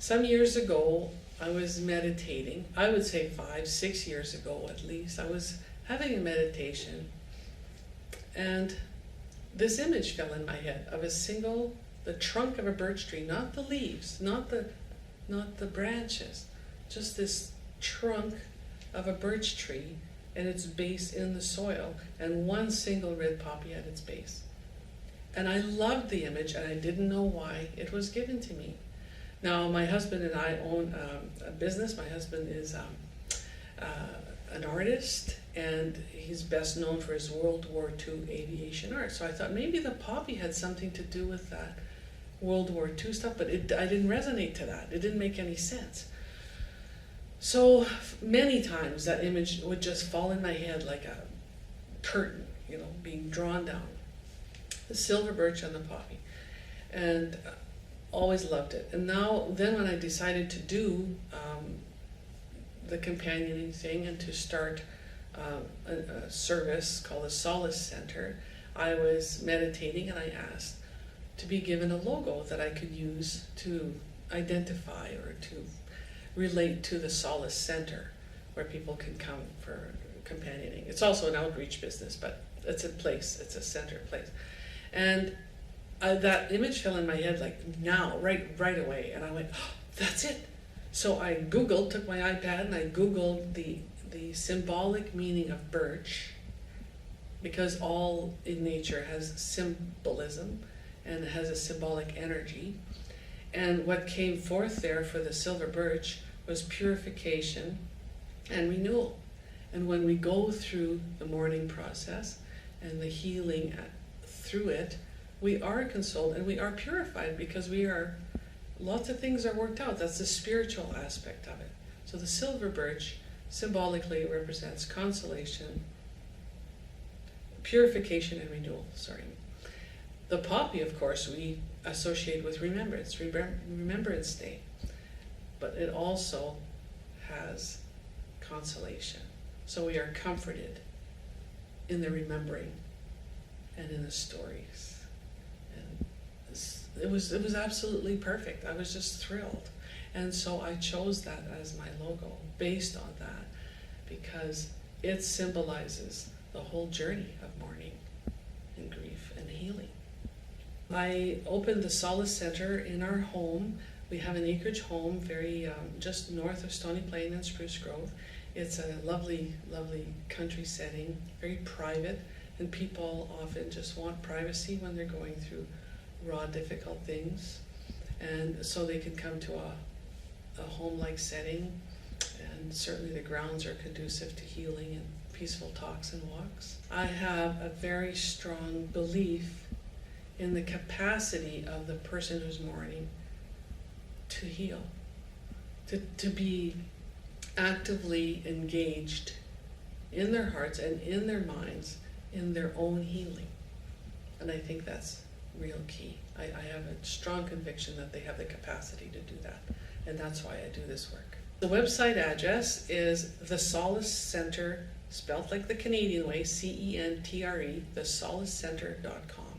Some years ago, I was meditating. I would say 5, 6 years ago at least. I was having a meditation, and this image fell in my head of the trunk of a birch tree, not the leaves, not the branches, just this trunk of a birch tree and its base in the soil, and one single red poppy at its base. And I loved the image, and I didn't know why it was given to me. Now, my husband and I own a business. My husband is an artist, and he's best known for his World War II aviation art. So I thought maybe the poppy had something to do with that World War II stuff, but I didn't resonate to that. It didn't make any sense. So many times that image would just fall in my head like a curtain, being drawn down. The silver birch and the poppy. And always loved it. And then when I decided to do the companioning thing and to start a service called the Solace Center, I was meditating, and I asked to be given a logo that I could use to identify or to relate to the Solace Center, where people can come for companioning. It's also an outreach business, but it's a center place. And that image fell in my head right away, and I went, oh, that's it. So I took my iPad and I Googled the symbolic meaning of birch, because all in nature has symbolism and has a symbolic energy. And what came forth there for the silver birch was purification and renewal. And when we go through the mourning process and the healing through it, we are consoled and we are purified, because lots of things are worked out. That's the spiritual aspect of it. So the silver birch symbolically represents consolation, purification, and renewal. The poppy, of course, we associate with Remembrance Day, but it also has consolation. So we are comforted in the remembering and in the stories. And it was absolutely perfect. I was just thrilled. And so I chose that as my logo based on that, because it symbolizes the whole journey of mourning and grief and healing. I opened the Solace Center in our home. We have an acreage home very just north of Stony Plain and Spruce Grove. It's a lovely, lovely country setting, very private, and people often just want privacy when they're going through raw, difficult things. And so they can come to a home-like setting, and certainly the grounds are conducive to healing and peaceful talks and walks. I have a very strong belief in the capacity of the person who's mourning to heal, to be actively engaged in their hearts and in their minds in their own healing. And I think that's real key. I have a strong conviction that they have the capacity to do that, and that's why I do this work. The website address is the Solace Center, spelled like the Canadian way, CENTRE, thesolacecenter.com.